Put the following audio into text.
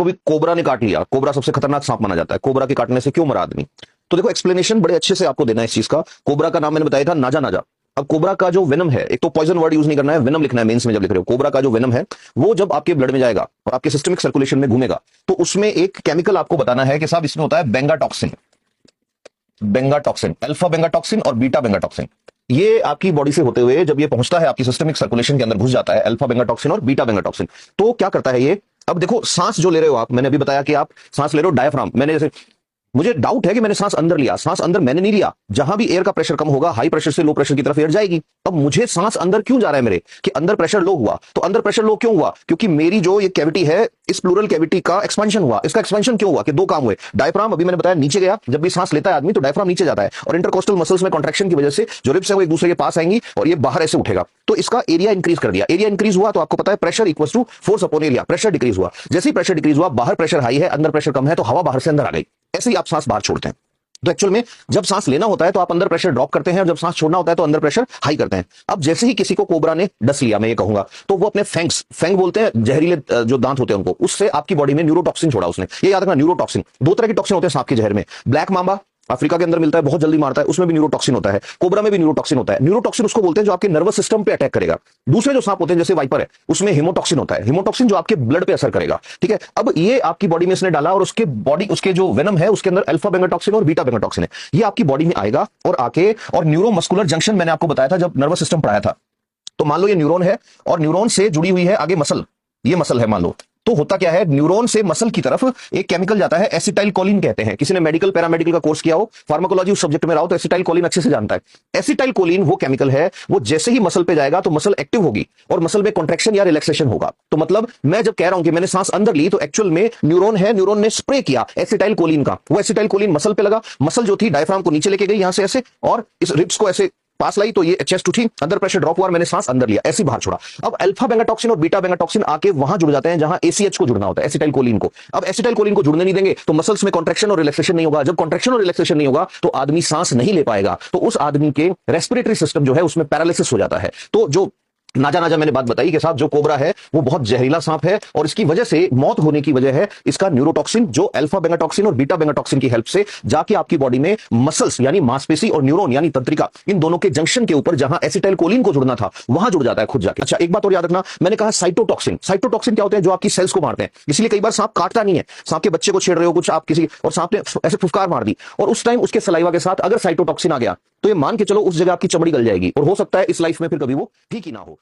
को भी कोबरा ने काट लिया, कोबरा सबसे खतरनाक सांप माना जाता है, कोबरा के काटने से क्यों मरा आदमी? तो देखो एक्सप्लेनेशन बड़े अच्छे से आपको देना है इस चीज का। कोबरा का नाम मैंने बताया था नाजा नाजा। अब कोबरा का जो वेनम है, एक तो पॉइजन वर्ड यूज नहीं करना है, वेनम लिखना है मेंस में जब लिख रहे हो। कोबरा का जो वेनम है वो जब आपके ब्लड में जाएगा और आपके सिस्टमिक सर्कुलेशन में घूमेगा तो उसमें एक केमिकल आपको बताना है कि साहब इसमें होता है बेंगाटॉक्सिन। बेंगाटॉक्सिन, अल्फा बेंगाटॉक्सिन और बीटा बेंगाटॉक्सिन। ये आपकी बॉडी से होते हुए जब ये पहुंचता है आपकी सिस्टमिक सर्कुलेशन के अंदर घुस जाता है, अल्फा बेंगाटॉक्सिन और बीटा बेंगाटॉक्सिन। तो क्या करता है ये? अब देखो सांस जो ले रहे हो आप, मैंने अभी बताया कि आप सांस ले रहे हो डायफ्राम, मैंने जैसे मुझे डाउट है कि मैंने सांस अंदर लिया, सांस अंदर मैंने नहीं लिया। जहां भी एयर का प्रेशर कम होगा हाई प्रेशर से लो प्रेशर की तरफ एयर जाएगी। अब मुझे सांस अंदर क्यों जा रहा है मेरे कि अंदर प्रेशर लो हुआ? तो अंदर प्रेशर लो क्यों हुआ? क्योंकि मेरी जो ये कैविटी है इस प्लूरल कैविटी का एक्सपेंशन हुआ। इसका एक्सपेंशन क्यों हुआ? कि दो काम हुए। डायफ्राम अभी मैंने बताया नीचे गया, जब भी सांस लेता है आदमी तो डायफ्राम नीचे जाता है और इंटरकोस्टल मसल्स में कॉन्ट्रैक्शन की वजह से जो रिब्स है वो एक दूसरे के पास आएंगी और ये बाहर ऐसे उठेगा। तो इसका एरिया इंक्रीज कर दिया। एरिया इंक्रीज हुआ तो आपको पता है pressure equals to force upon area. Pressure decrease हुआ, जैसे ही प्रेशर डिक्रीज हुआ, बाहर प्रेशर हाई है अंदर प्रेशर कम है तो हवा बाहर से अंदर आ गई। ऐसे ही आप सांस बाहर छोड़ते हैं। तो एक्चुअल में जब सांस लेना होता है तो आप अंदर प्रेशर ड्रॉप करते हैं और जब सांस छोड़ना होता है तो अंदर प्रेशर हाई करते हैं। अब जैसे ही किसी को कोबरा ने डस लिया, मैं ये कहूंगा, तो वो अपने फैंग बोलते हैं जहरीले जो दांत होते हैं उनको, उससे आपकी बॉडी में न्यूरोटॉक्सिन छोड़ा उसने। ये याद रखना, न्यूरोटॉक्सिन दो तरह के टॉक्सिन होते हैं सांप के जहर में। ब्लैक मांबा अफ्रीका के अंदर मिलता है, बहुत जल्दी मारता है, उसमें भी न्यूरोटॉक्सिन होता है। कोबरा में भी न्यूरोटॉक्सिन होता है। न्यूरोटॉक्सिन उसको बोलते हैं जो आपके नर्वस सिस्टम पे अटैक करेगा। दूसरे जो सांप होते हैं जैसे वाइपर है उसमें हिमोटॉक्सिन होता है। हिमोटॉक्सिन जो आपके ब्लड पे असर करेगा। ठीक है, अब ये आपकी बॉडी में इसने डाला और उसके बॉडी उसके जो वेनम है उसके अंदर अल्फा बेंगाटॉक्सिन और बीटा बेंगाटॉक्सिन है। ये आपकी बॉडी में आएगा और आके और न्यूरोमस्कुलर जंक्शन मैंने आपको बताया था जब नर्वस सिस्टम पढ़ाया था। तो मान लो ये न्यूरॉन है और न्यूरॉन से जुड़ी हुई है आगे मसल, ये मसल है मान लो। तो होता क्या है, न्यूरॉन से मसल की तरफ एक केमिकल जाता है, एसिटाइल कोलिन कहते हैं। किसी ने मेडिकल पैरामेडिकल का कोर्स किया हो, फार्माकोलॉजी उस सब्जेक्ट में रहा हो तो एसिटाइल कोलिन अच्छे से जानता है। एसिटाइल कोलिन वो केमिकल है, वो जैसे ही मसल पे जाएगा तो मसल एक्टिव होगी और मसल में कॉन्ट्रैक्शन या रिलैक्सेशन होगा। तो मतलब मैं जब कह रहा हूं कि मैंने सांस अंदर ली तो एक्चुअल में न्यूरॉन है, न्यूरॉन ने स्प्रे किया एसिटाइल कोलिन का। वो एसिटाइल कोलिन मसल पे लगा, मसल जो थी डायफ्राम को नीचे लेके गई यहां से ऐसे और इस रिब्स को ऐसे पास लाई तो ये चेस्ट उठी, अंदर प्रेशर ड्रॉप हुआ और मैंने सांस अंदर लिया, ऐसे बाहर छोड़ा। अब अल्फा बेंगाटॉक्सिन और बीटा बेंगाटॉक्सिन आके वहां जुड़ जाते हैं जहां एसीएच को जुड़ना होता है, एसिटाइल कोलिन को। अब एसिटाइल कोलिन को जुड़ने नहीं देंगे तो मसल्स में कॉन्ट्रैक्शन और रिलैक्सेशन नहीं होगा। जब कॉन्ट्रैक्शन और रिलैक्सेशन नहीं होगा तो आदमी सांस नहीं ले पाएगा, तो उस आदमी के रेस्पिरेटरी सिस्टम जो है उसमें पैरालिसिस हो जाता है। तो जो नाजा नाजा मैंने बात बताई कि साहब जो कोबरा है वो बहुत जहरीला सांप है और इसकी वजह से मौत होने की वजह है इसका न्यूरोटॉक्सिन जो अल्फा बेंगाटॉक्सिन और बीटा बेंगाटॉक्सिन की हेल्प से जाके आपकी बॉडी में मसल्स यानी मांसपेशी और न्यूरॉन यानी तंत्रिका, इन दोनों के जंक्शन के ऊपर जहां एसिटाइल कोलिन को जुड़ना था वहां जुड़ जाता है खुद जाके। अच्छा एक बात और याद रखना, मैंने कहा साइटोटॉक्सिन। साइटोटॉक्सिन क्या होते हैं? जो आपकी सेल्स को मारते हैं। इसलिए कई बार सांप काटता नहीं है, सांप के बच्चे को छेड़ रहे हो कुछ आप किसी और सांप ने ऐसे फुफकार मार दी और उस टाइम उसके सलाइवा के साथ अगर साइटोटॉक्सिन आ गया तो ये मान के चलो उस जगह आपकी चमड़ी गल जाएगी और हो सकता है इस लाइफ में फिर कभी वो ठीक ही ना हो।